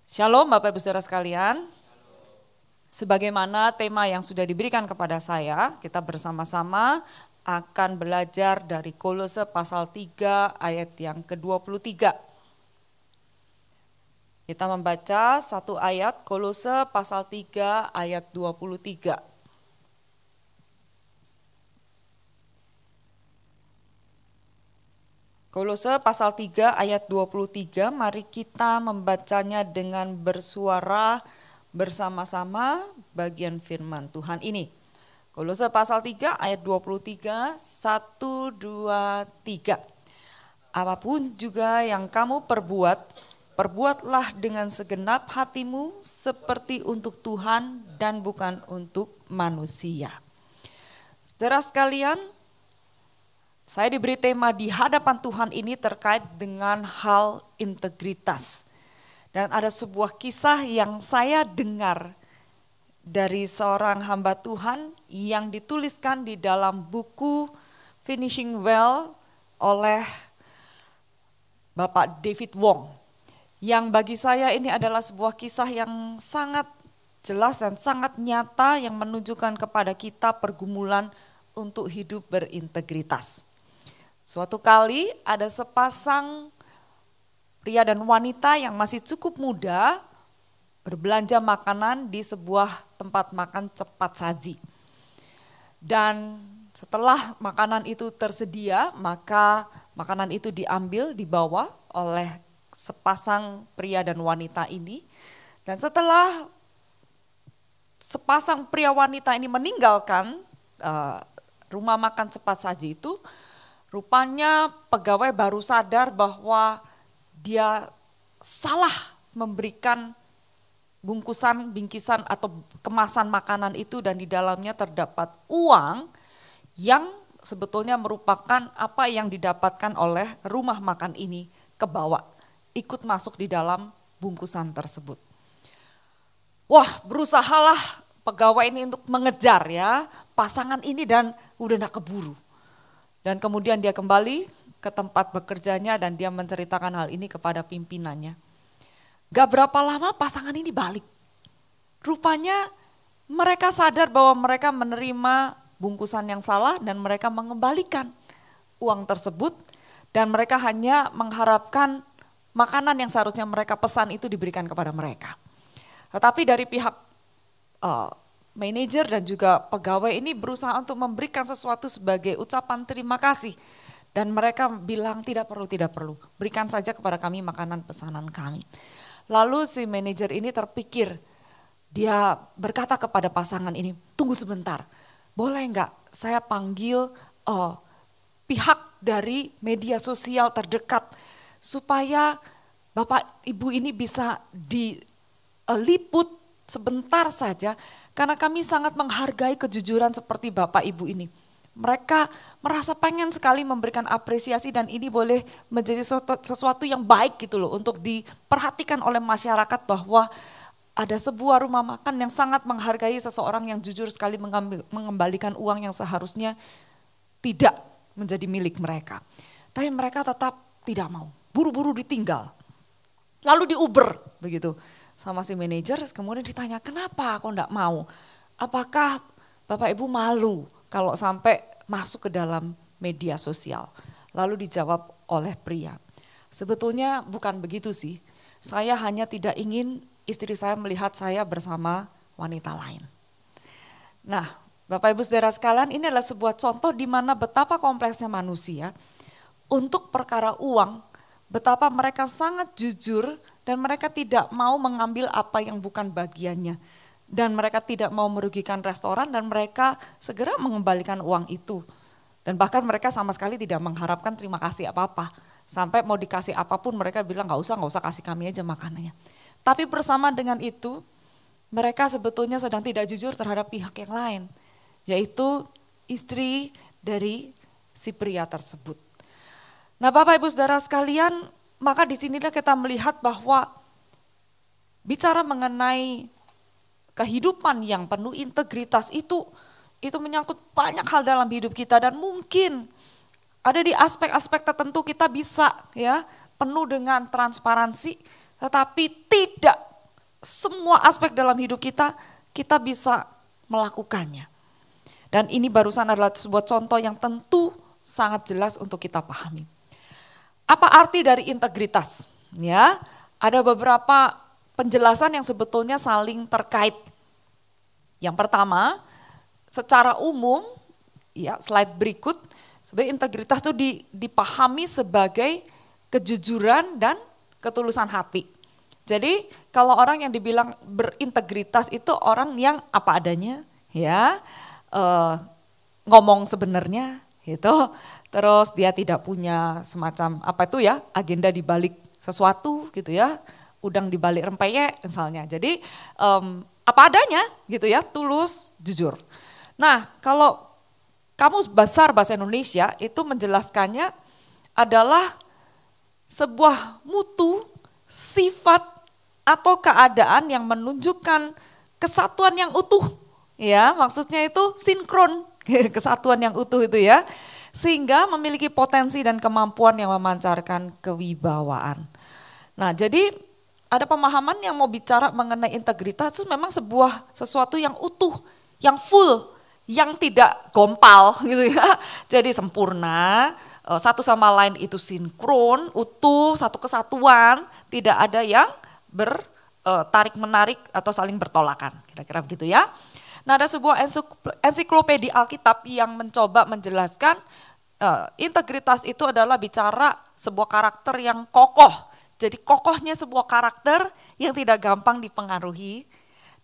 Shalom Bapak Ibu Saudara sekalian. Sebagaimana tema yang sudah diberikan kepada saya, kita bersama-sama akan belajar dari Kolose pasal 3 ayat yang ke-23. Kita membaca satu ayat Kolose pasal 3 ayat 23. Kolose pasal 3 ayat 23, mari kita membacanya dengan bersuara bersama-sama bagian firman Tuhan ini. Kolose pasal 3 ayat 23, 1, 2, 3. Apapun juga yang kamu perbuat, perbuatlah dengan segenap hatimu seperti untuk Tuhan dan bukan untuk manusia. Saudara sekalian, saya diberi tema di hadapan Tuhan ini terkait dengan hal integritas. Dan ada sebuah kisah yang saya dengar dari seorang hamba Tuhan yang dituliskan di dalam buku Finishing Well oleh Bapak David Wong. Yang bagi saya ini adalah sebuah kisah yang sangat jelas dan sangat nyata yang menunjukkan kepada kita pergumulan untuk hidup berintegritas. Suatu kali ada sepasang pria dan wanita yang masih cukup muda berbelanja makanan di sebuah tempat makan cepat saji. Dan setelah makanan itu tersedia, maka makanan itu dibawa oleh sepasang pria dan wanita ini. Dan setelah sepasang pria wanita ini meninggalkan rumah makan cepat saji itu, rupanya pegawai baru sadar bahwa dia salah memberikan bingkisan atau kemasan makanan itu dan di dalamnya terdapat uang yang sebetulnya merupakan apa yang didapatkan oleh rumah makan ini kebawa, ikut masuk di dalam bungkusan tersebut. Wah, berusahalah pegawai ini untuk mengejar ya pasangan ini dan udah gak keburu. Dan kemudian dia kembali ke tempat bekerjanya dan dia menceritakan hal ini kepada pimpinannya. Gak berapa lama pasangan ini balik. Rupanya mereka sadar bahwa mereka menerima bungkusan yang salah dan mereka mengembalikan uang tersebut. Dan mereka hanya mengharapkan makanan yang seharusnya mereka pesan itu diberikan kepada mereka. Tetapi dari pihak manajer dan juga pegawai ini berusaha untuk memberikan sesuatu sebagai ucapan terima kasih. Dan mereka bilang tidak perlu, berikan saja kepada kami makanan pesanan kami. Lalu si manajer ini terpikir, dia berkata kepada pasangan ini, tunggu sebentar, boleh enggak saya panggil pihak dari media sosial terdekat supaya Bapak Ibu ini bisa diliput sebentar saja. Karena kami sangat menghargai kejujuran seperti Bapak Ibu ini. Mereka merasa pengen sekali memberikan apresiasi dan ini boleh menjadi sesuatu yang baik gitu loh. Untuk diperhatikan oleh masyarakat bahwa ada sebuah rumah makan yang sangat menghargai seseorang yang jujur sekali mengembalikan uang yang seharusnya tidak menjadi milik mereka. Tapi mereka tetap tidak mau, buru-buru ditinggal. Lalu diuber begitu sama si manajer, kemudian ditanya kenapa kok enggak mau? Apakah Bapak Ibu malu kalau sampai masuk ke dalam media sosial? Lalu dijawab oleh pria, sebetulnya bukan begitu sih, saya hanya tidak ingin istri saya melihat saya bersama wanita lain. Nah Bapak Ibu Saudara sekalian, ini adalah sebuah contoh di mana betapa kompleksnya manusia untuk perkara uang, betapa mereka sangat jujur dan mereka tidak mau mengambil apa yang bukan bagiannya. Dan mereka tidak mau merugikan restoran dan mereka segera mengembalikan uang itu. Dan bahkan mereka sama sekali tidak mengharapkan terima kasih apa-apa. Sampai mau dikasih apapun mereka bilang nggak usah kasih kami aja makanannya. Tapi bersama dengan itu mereka sebetulnya sedang tidak jujur terhadap pihak yang lain. Yaitu istri dari si pria tersebut. Nah Bapak Ibu Saudara sekalian, maka di sinilah kita melihat bahwa bicara mengenai kehidupan yang penuh integritas itu menyangkut banyak hal dalam hidup kita dan mungkin ada di aspek-aspek tertentu kita bisa ya penuh dengan transparansi tetapi tidak semua aspek dalam hidup kita, kita bisa melakukannya. Dan ini barusan adalah sebuah contoh yang tentu sangat jelas untuk kita pahami. Apa arti dari integritas? Ya, ada beberapa penjelasan yang sebetulnya saling terkait. Yang pertama, secara umum, ya slide berikut, sebenarnya integritas itu dipahami sebagai kejujuran dan ketulusan hati. Jadi kalau orang yang dibilang berintegritas itu orang yang apa adanya, ya ngomong sebenarnya, gitu. Terus dia tidak punya semacam apa itu ya agenda di balik sesuatu, gitu ya, udang di balik rempeyek misalnya. Jadi apa adanya, gitu ya, tulus, jujur. Nah kalau Kamus Besar Bahasa Indonesia itu menjelaskannya adalah sebuah mutu, sifat atau keadaan yang menunjukkan kesatuan yang utuh. Ya, maksudnya itu sinkron, kesatuan yang utuh itu ya. Sehingga memiliki potensi dan kemampuan yang memancarkan kewibawaan. Nah, jadi ada pemahaman yang mau bicara mengenai integritas itu memang sesuatu yang utuh, yang full, yang tidak gompal gitu ya. Jadi sempurna, satu sama lain itu sinkron, utuh, satu kesatuan, tidak ada yang bertarik menarik atau saling bertolakan, kira-kira begitu ya. Nah ada sebuah ensiklopedia Alkitab yang mencoba menjelaskan integritas itu adalah bicara sebuah karakter yang kokoh. Jadi kokohnya sebuah karakter yang tidak gampang dipengaruhi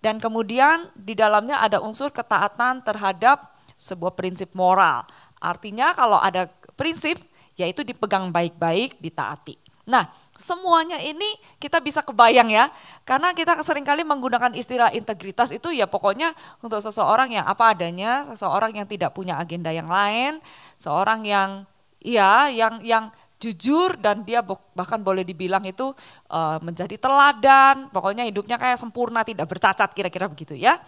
dan kemudian di dalamnya ada unsur ketaatan terhadap sebuah prinsip moral. Artinya kalau ada prinsip yaitu dipegang baik-baik, ditaati. Nah semuanya ini kita bisa kebayang ya, karena kita seringkali menggunakan istilah integritas itu ya pokoknya untuk seseorang yang apa adanya, seseorang yang tidak punya agenda yang lain, seorang yang ya yang jujur dan dia bahkan boleh dibilang itu menjadi teladan, pokoknya hidupnya kayak sempurna, tidak bercacat, kira-kira begitu ya.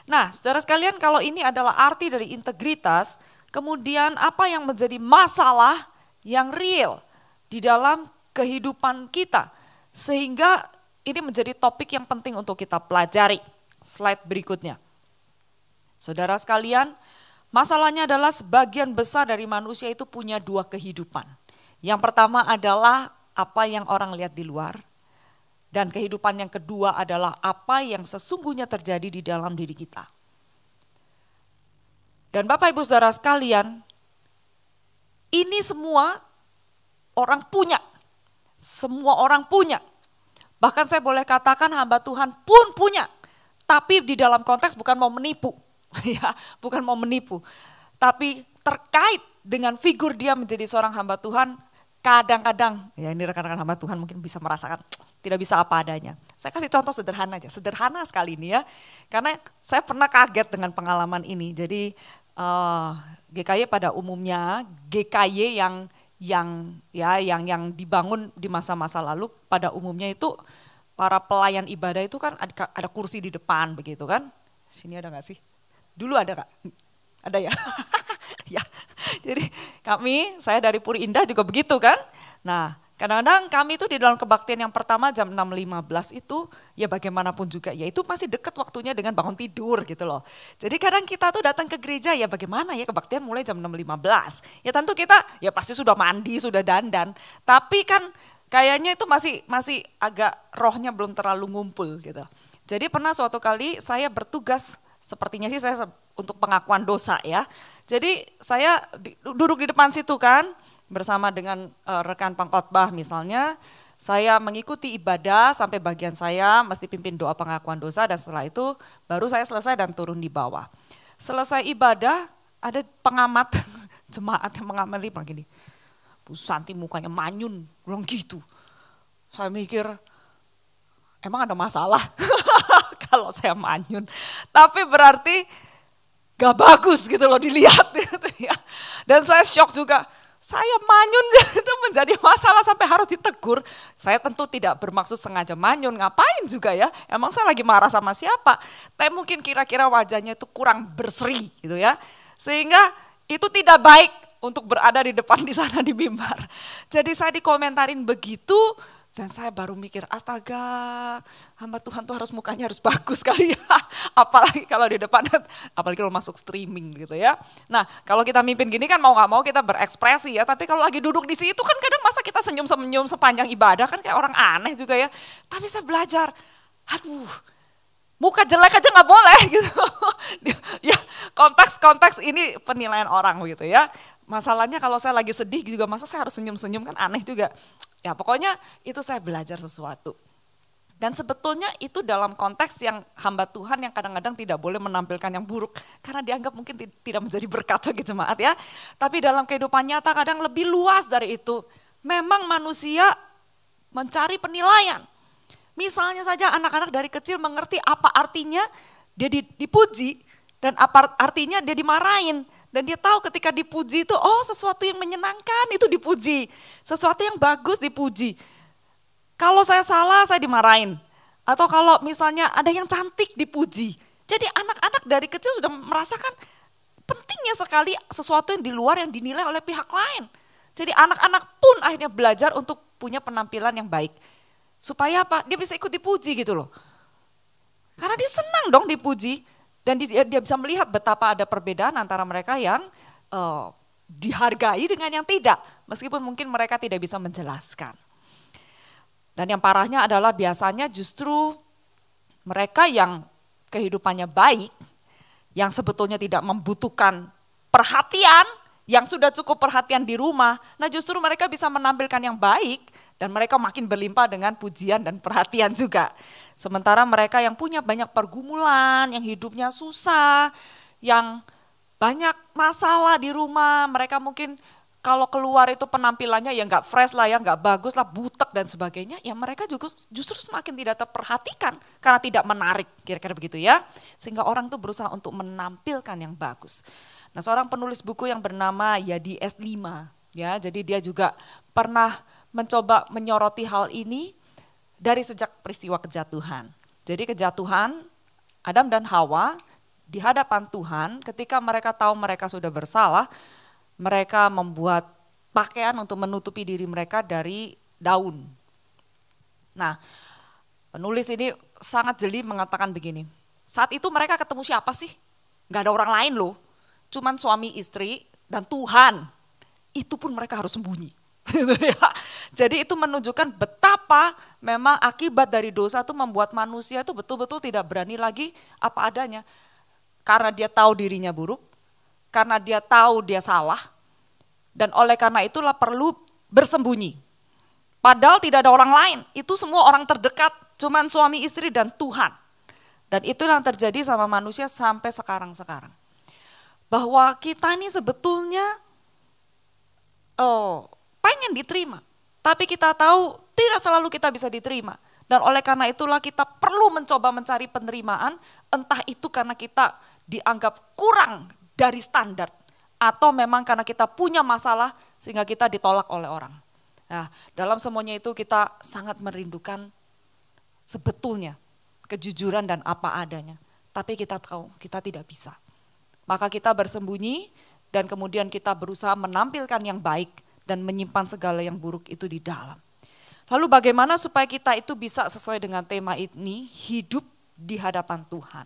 Nah saudara sekalian kalau ini adalah arti dari integritas, kemudian apa yang menjadi masalah yang real di dalam kehidupan kita, sehingga ini menjadi topik yang penting untuk kita pelajari. Slide berikutnya. Saudara sekalian, masalahnya adalah sebagian besar dari manusia itu punya dua kehidupan. Yang pertama adalah apa yang orang lihat di luar, dan kehidupan yang kedua adalah apa yang sesungguhnya terjadi di dalam diri kita. Dan Bapak Ibu Saudara sekalian, ini semua orang punya. Semua orang punya. Bahkan saya boleh katakan hamba Tuhan pun punya. Tapi di dalam konteks bukan mau menipu. Ya, bukan mau menipu. Tapi terkait dengan figur dia menjadi seorang hamba Tuhan, kadang-kadang, ya ini rekan-rekan hamba Tuhan mungkin bisa merasakan tidak bisa apa adanya. Saya kasih contoh sederhana aja, sederhana sekali ini ya. Karena saya pernah kaget dengan pengalaman ini. Jadi GKY pada umumnya, GKY yang dibangun di masa-masa lalu pada umumnya itu para pelayan ibadah itu kan ada kursi di depan begitu kan. Sini ada gak sih? Dulu ada Kak? Ada ya? Ya. Jadi saya dari Puri Indah juga begitu kan. Nah kadang-kadang kami itu di dalam kebaktian yang pertama jam 6.15 itu ya bagaimanapun juga ya itu masih dekat waktunya dengan bangun tidur gitu loh. Jadi kadang kita tuh datang ke gereja ya bagaimana ya kebaktian mulai jam 6.15. Ya tentu kita ya pasti sudah mandi, sudah dandan. Tapi kan kayaknya itu masih agak rohnya belum terlalu ngumpul gitu. Jadi pernah suatu kali saya bertugas sepertinya sih saya untuk pengakuan dosa ya. Jadi saya duduk di depan situ kan. Bersama dengan rekan pengkhotbah misalnya, saya mengikuti ibadah sampai bagian saya mesti pimpin doa pengakuan dosa dan setelah itu baru saya selesai dan turun di bawah. Selesai ibadah ada pengamat jemaat yang mengamati begini, Bu Santi mukanya manyun, bilang gitu. Saya mikir emang ada masalah kalau saya manyun, tapi berarti gak bagus gitu loh dilihat gitu ya. Dan saya shock juga. Saya manyun itu menjadi masalah sampai harus ditegur. Saya tentu tidak bermaksud sengaja manyun, ngapain juga ya. Emang saya lagi marah sama siapa. Tapi mungkin kira-kira wajahnya itu kurang berseri gitu ya. Sehingga itu tidak baik untuk berada di depan di sana di mimbar. Jadi saya dikomentarin begitu, Dan saya baru mikir, astaga, hamba Tuhan tuh harus mukanya harus bagus kali ya. Apalagi kalau di depan, apalagi kalau masuk streaming gitu ya. Nah kalau kita mimpin gini kan mau gak mau kita berekspresi ya. Tapi kalau lagi duduk di situ kan kadang masa kita senyum-senyum sepanjang ibadah kan kayak orang aneh juga ya. Tapi saya belajar, aduh muka jelek aja gak boleh gitu. Ya konteks ini penilaian orang gitu ya. Masalahnya kalau saya lagi sedih juga masa saya harus senyum-senyum kan aneh juga. Ya pokoknya itu saya belajar sesuatu. Dan sebetulnya itu dalam konteks yang hamba Tuhan yang kadang-kadang tidak boleh menampilkan yang buruk. Karena dianggap mungkin tidak menjadi berkat bagi jemaat ya. Tapi dalam kehidupan nyata kadang lebih luas dari itu. Memang manusia mencari penilaian. Misalnya saja anak-anak dari kecil mengerti apa artinya dia dipuji dan apa artinya dia dimarahin. Dan dia tahu ketika dipuji itu, oh sesuatu yang menyenangkan itu dipuji. Sesuatu yang bagus dipuji. Kalau saya salah, saya dimarahin. Atau kalau misalnya ada yang cantik dipuji. Jadi anak-anak dari kecil sudah merasakan pentingnya sekali sesuatu yang di luar yang dinilai oleh pihak lain. Jadi anak-anak pun akhirnya belajar untuk punya penampilan yang baik. Supaya apa? Dia bisa ikut dipuji gitu loh. Karena dia senang dong dipuji. Dan dia bisa melihat betapa ada perbedaan antara mereka yang dihargai dengan yang tidak. Meskipun mungkin mereka tidak bisa menjelaskan. Dan yang parahnya adalah biasanya justru mereka yang kehidupannya baik, yang sebetulnya tidak membutuhkan perhatian, yang sudah cukup perhatian di rumah. Nah justru mereka bisa menampilkan yang baik dan mereka makin berlimpah dengan pujian dan perhatian juga. Sementara mereka yang punya banyak pergumulan, yang hidupnya susah, yang banyak masalah di rumah, mereka mungkin kalau keluar itu penampilannya ya nggak fresh lah ya, nggak bagus lah, butek dan sebagainya, ya mereka juga justru semakin tidak terperhatikan karena tidak menarik, kira-kira begitu ya. Sehingga orang tuh berusaha untuk menampilkan yang bagus. Nah seorang penulis buku yang bernama Yadi S5, ya, jadi dia juga pernah mencoba menyoroti hal ini, dari sejak peristiwa kejatuhan. Jadi kejatuhan Adam dan Hawa di hadapan Tuhan ketika mereka tahu mereka sudah bersalah, mereka membuat pakaian untuk menutupi diri mereka dari daun. Nah penulis ini sangat jeli mengatakan begini, saat itu mereka ketemu siapa sih? Gak ada orang lain loh, cuman suami istri dan Tuhan. Itu pun mereka harus sembunyi. Jadi itu menunjukkan betapa memang akibat dari dosa itu membuat manusia itu betul-betul tidak berani lagi apa adanya. Karena dia tahu dirinya buruk, karena dia tahu dia salah, dan oleh karena itulah perlu bersembunyi. Padahal tidak ada orang lain, itu semua orang terdekat, cuman suami istri dan Tuhan. Dan itu yang terjadi sama manusia sampai sekarang-sekarang. Bahwa kita ini sebetulnya pengen diterima, tapi kita tahu tidak selalu kita bisa diterima. Dan oleh karena itulah kita perlu mencoba mencari penerimaan, entah itu karena kita dianggap kurang dari standar, atau memang karena kita punya masalah sehingga kita ditolak oleh orang. Nah, dalam semuanya itu kita sangat merindukan sebetulnya kejujuran dan apa adanya. Tapi kita tahu kita tidak bisa. Maka kita bersembunyi dan kemudian kita berusaha menampilkan yang baik dan menyimpan segala yang buruk itu di dalam. Lalu bagaimana supaya kita itu bisa sesuai dengan tema ini, hidup di hadapan Tuhan.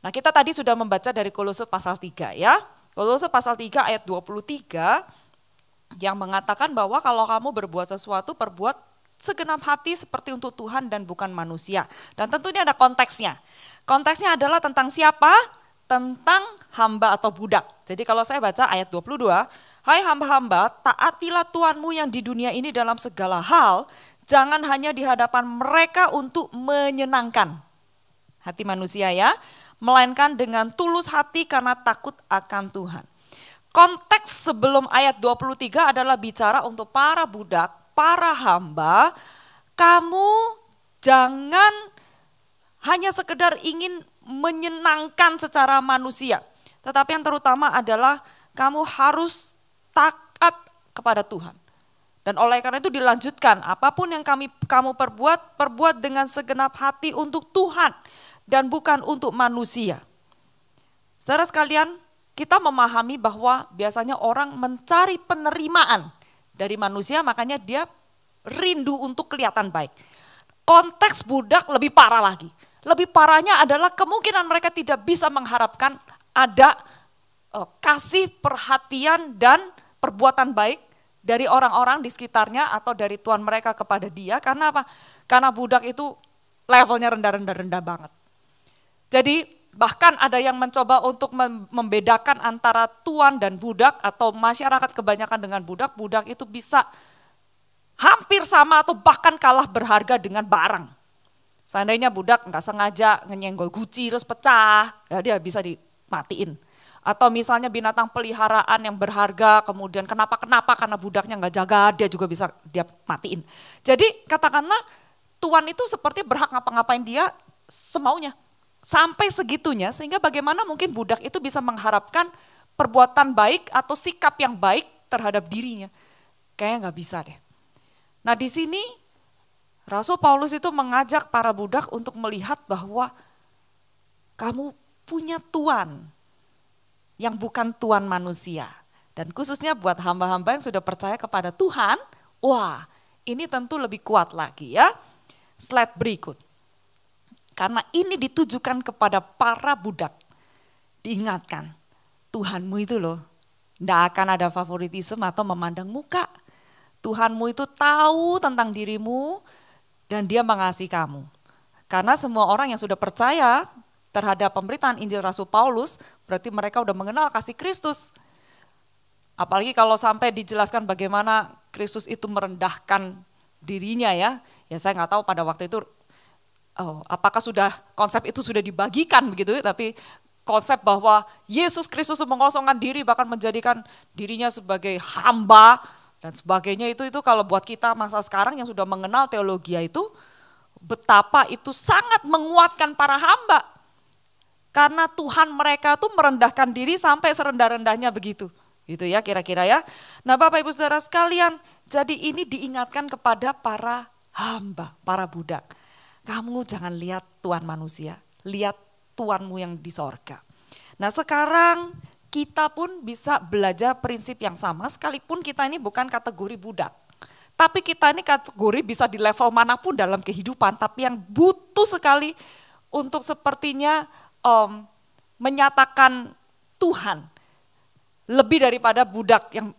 Nah kita tadi sudah membaca dari Kolose pasal 3 ya. Kolose pasal 3 ayat 23 yang mengatakan bahwa kalau kamu berbuat sesuatu, perbuat segenap hati seperti untuk Tuhan dan bukan manusia. Dan tentunya ada konteksnya. Konteksnya adalah tentang siapa? Tentang hamba atau budak. Jadi kalau saya baca ayat 22, hai hamba-hamba, taatilah Tuhanmu yang di dunia ini dalam segala hal, jangan hanya di hadapan mereka untuk menyenangkan hati manusia ya, melainkan dengan tulus hati karena takut akan Tuhan. Konteks sebelum ayat 23 adalah bicara untuk para budak, para hamba, kamu jangan hanya sekedar ingin menyenangkan secara manusia, tetapi yang terutama adalah kamu harus taat kepada Tuhan. Dan oleh karena itu dilanjutkan, apapun yang kamu perbuat dengan segenap hati untuk Tuhan dan bukan untuk manusia. Saudara sekalian, kita memahami bahwa biasanya orang mencari penerimaan dari manusia, makanya dia rindu untuk kelihatan baik. Konteks budak lebih parah lagi. Lebih parahnya adalah kemungkinan mereka tidak bisa mengharapkan ada kasih, perhatian, dan perbuatan baik dari orang-orang di sekitarnya atau dari Tuhan mereka kepada dia. Karena apa? Karena budak itu levelnya rendah banget. Jadi bahkan ada yang mencoba untuk membedakan antara tuan dan budak atau masyarakat kebanyakan dengan budak. Budak itu bisa hampir sama atau bahkan kalah berharga dengan barang. Seandainya budak nggak sengaja nyenggol guci terus pecah, ya dia bisa dimatiin. Atau misalnya binatang peliharaan yang berharga, kemudian kenapa karena budaknya nggak jaga, dia juga bisa dia matiin. Jadi katakanlah tuan itu seperti berhak ngapa-ngapain dia semaunya. Sampai segitunya sehingga bagaimana mungkin budak itu bisa mengharapkan perbuatan baik atau sikap yang baik terhadap dirinya. Kayaknya nggak bisa deh. Nah di sini Rasul Paulus itu mengajak para budak untuk melihat bahwa kamu punya tuan yang bukan tuan manusia. Dan khususnya buat hamba-hamba yang sudah percaya kepada Tuhan, wah ini tentu lebih kuat lagi ya. Slide berikut. Karena ini ditujukan kepada para budak. Diingatkan, Tuhanmu itu loh, tidak akan ada favoritisme atau memandang muka. Tuhanmu itu tahu tentang dirimu dan dia mengasihi kamu. Karena semua orang yang sudah percaya terhadap pemberitaan Injil Rasul Paulus, berarti mereka udah mengenal kasih Kristus. Apalagi kalau sampai dijelaskan bagaimana Kristus itu merendahkan dirinya ya. Ya saya nggak tahu pada waktu itu apakah konsep itu sudah dibagikan begitu ya, tapi konsep bahwa Yesus Kristus mengosongkan diri bahkan menjadikan dirinya sebagai hamba dan sebagainya itu kalau buat kita masa sekarang yang sudah mengenal teologi itu betapa itu sangat menguatkan para hamba. Karena Tuhan mereka tuh merendahkan diri sampai serendah-rendahnya begitu. Gitu ya kira-kira ya. Nah Bapak Ibu Saudara sekalian, jadi ini diingatkan kepada para hamba, para budak. Kamu jangan lihat Tuhan manusia, lihat Tuhanmu yang di sorga. Nah sekarang kita pun bisa belajar prinsip yang sama sekalipun kita ini bukan kategori budak. Tapi kita ini kategori bisa di level manapun dalam kehidupan, tapi yang butuh sekali untuk sepertinya menyatakan Tuhan. Lebih daripada budak yang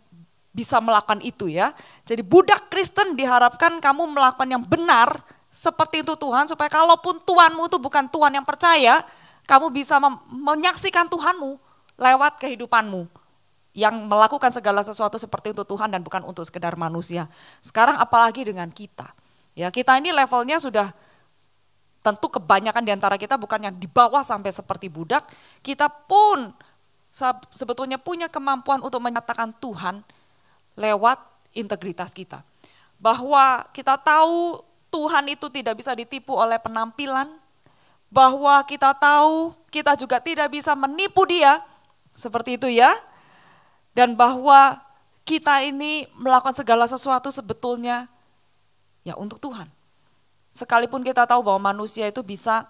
bisa melakukan itu ya. Jadi budak Kristen diharapkan kamu melakukan yang benar seperti itu Tuhan. Supaya kalaupun Tuhanmu itu bukan Tuhan yang percaya, kamu bisa menyaksikan Tuhanmu lewat kehidupanmu. Yang melakukan segala sesuatu seperti itu Tuhan dan bukan untuk sekedar manusia. Sekarang apalagi dengan kita. Ya kita ini levelnya sudah tentu kebanyakan di antara kita bukan yang di bawah sampai seperti budak. Kita pun sebetulnya punya kemampuan untuk menyatakan Tuhan lewat integritas kita. Bahwa kita tahu Tuhan itu tidak bisa ditipu oleh penampilan. Bahwa kita tahu kita juga tidak bisa menipu dia. Seperti itu ya. Dan bahwa kita ini melakukan segala sesuatu sebetulnya ya untuk Tuhan. Sekalipun kita tahu bahwa manusia itu bisa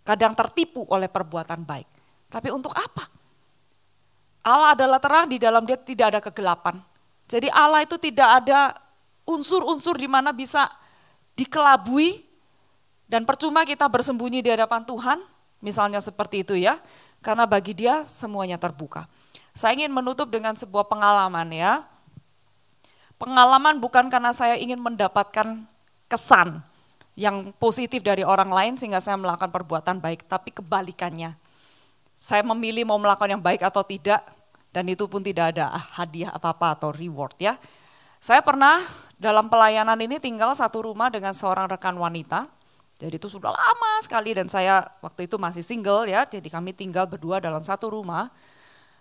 kadang tertipu oleh perbuatan baik. Tapi untuk apa? Allah adalah terang, di dalam dia tidak ada kegelapan. Jadi Allah itu tidak ada unsur-unsur di mana bisa dikelabui dan percuma kita bersembunyi di hadapan Tuhan, misalnya seperti itu ya. Karena bagi dia semuanya terbuka. Saya ingin menutup dengan sebuah pengalaman ya. Pengalaman bukan karena saya ingin mendapatkan kesan yang positif dari orang lain sehingga saya melakukan perbuatan baik, tapi kebalikannya. Saya memilih mau melakukan yang baik atau tidak, dan itu pun tidak ada hadiah apa-apa atau reward ya. Saya pernah dalam pelayanan ini tinggal satu rumah dengan seorang rekan wanita. Jadi itu sudah lama sekali dan saya waktu itu masih single ya, jadi kami tinggal berdua dalam satu rumah.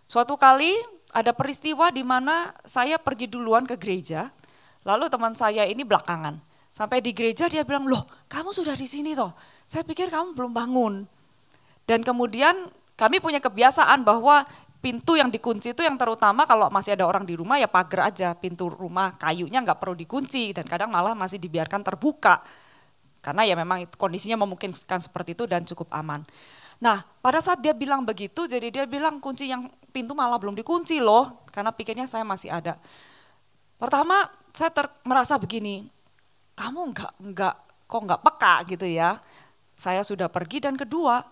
Suatu kali ada peristiwa di mana saya pergi duluan ke gereja, lalu teman saya ini belakangan. Sampai di gereja dia bilang, loh kamu sudah di sini toh, saya pikir kamu belum bangun. Dan kemudian kami punya kebiasaan bahwa pintu yang dikunci itu yang terutama kalau masih ada orang di rumah ya pagar aja, pintu rumah kayunya nggak perlu dikunci dan kadang malah masih dibiarkan terbuka. Karena ya memang kondisinya memungkinkan seperti itu dan cukup aman. Nah pada saat dia bilang begitu, jadi dia bilang kunci yang pintu malah belum dikunci loh. Karena pikirnya saya masih ada. Pertama, saya merasa begini, kamu kok nggak peka gitu ya. Saya sudah pergi, dan kedua,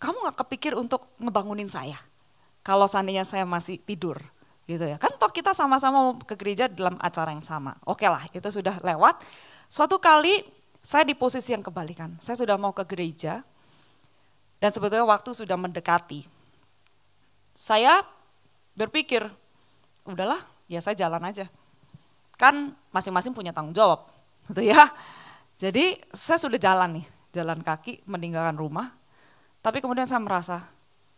kamu nggak kepikir untuk ngebangunin saya. Kalau seandainya saya masih tidur gitu ya. Kan toh kita sama-sama mau ke gereja dalam acara yang sama. Oke lah, itu sudah lewat. Suatu kali saya di posisi yang kebalikan. Saya sudah mau ke gereja dan sebetulnya waktu sudah mendekati. Saya berpikir, udahlah, ya saya jalan aja. Kan masing-masing punya tanggung jawab, gitu ya. Jadi saya sudah jalan nih, jalan kaki meninggalkan rumah. Tapi kemudian saya merasa,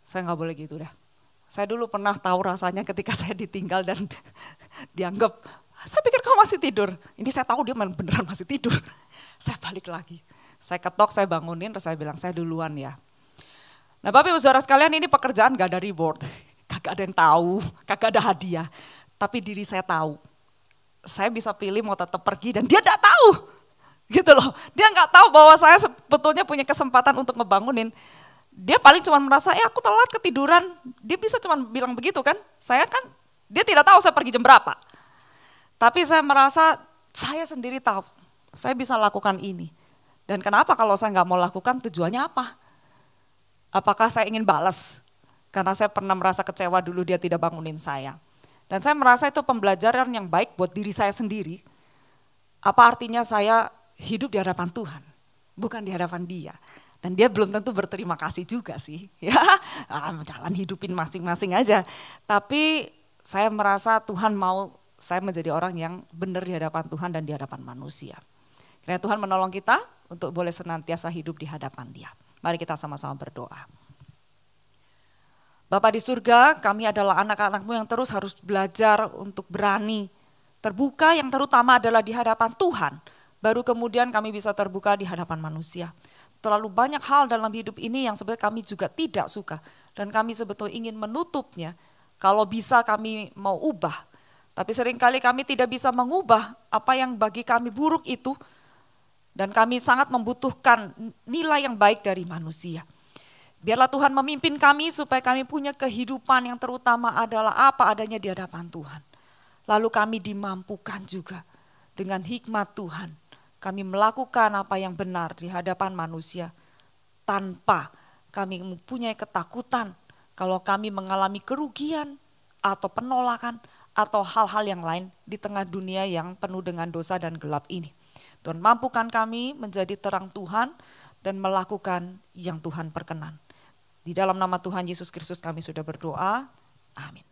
saya nggak boleh gitu dah. Saya dulu pernah tahu rasanya ketika saya ditinggal dan dianggap, saya pikir kamu masih tidur. Ini saya tahu dia beneran masih tidur. Saya balik lagi, saya ketok, saya bangunin, terus saya bilang, saya duluan ya. Nah Bapak Ibu Saudara sekalian, ini pekerjaan gak ada reward, kagak ada yang tahu, kagak ada hadiah. Tapi diri saya tahu. Saya bisa pilih mau tetap pergi dan dia tidak tahu, gitu loh. Dia nggak tahu bahwa saya sebetulnya punya kesempatan untuk ngebangunin. Dia paling cuma merasa, aku telat ketiduran. Dia bisa cuma bilang begitu kan. Saya kan, dia tidak tahu saya pergi jam berapa. Tapi saya merasa saya sendiri tahu, saya bisa lakukan ini. Dan kenapa kalau saya nggak mau lakukan, tujuannya apa? Apakah saya ingin balas? Karena saya pernah merasa kecewa dulu dia tidak bangunin saya. Dan saya merasa itu pembelajaran yang baik buat diri saya sendiri. Apa artinya saya hidup di hadapan Tuhan, bukan di hadapan dia. Dan dia belum tentu berterima kasih juga sih. Ya, jalan hidupin masing-masing aja. Tapi saya merasa Tuhan mau saya menjadi orang yang benar di hadapan Tuhan dan di hadapan manusia. Karena Tuhan menolong kita untuk boleh senantiasa hidup di hadapan Dia. Mari kita sama-sama berdoa. Bapa di surga, kami adalah anak-anak-Mu yang terus harus belajar untuk berani terbuka, yang terutama adalah di hadapan Tuhan. Baru kemudian kami bisa terbuka di hadapan manusia. Terlalu banyak hal dalam hidup ini yang sebenarnya kami juga tidak suka. Dan kami sebetulnya ingin menutupnya. Kalau bisa kami mau ubah. Tapi seringkali kami tidak bisa mengubah apa yang bagi kami buruk itu. Dan kami sangat membutuhkan nilai yang baik dari manusia. Biarlah Tuhan memimpin kami supaya kami punya kehidupan yang terutama adalah apa adanya di hadapan Tuhan. Lalu kami dimampukan juga dengan hikmat Tuhan. Kami melakukan apa yang benar di hadapan manusia tanpa kami mempunyai ketakutan kalau kami mengalami kerugian atau penolakan atau hal-hal yang lain di tengah dunia yang penuh dengan dosa dan gelap ini. Tuhan mampukan kami menjadi terang Tuhan dan melakukan yang Tuhan perkenan. Di dalam nama Tuhan Yesus Kristus kami sudah berdoa. Amin.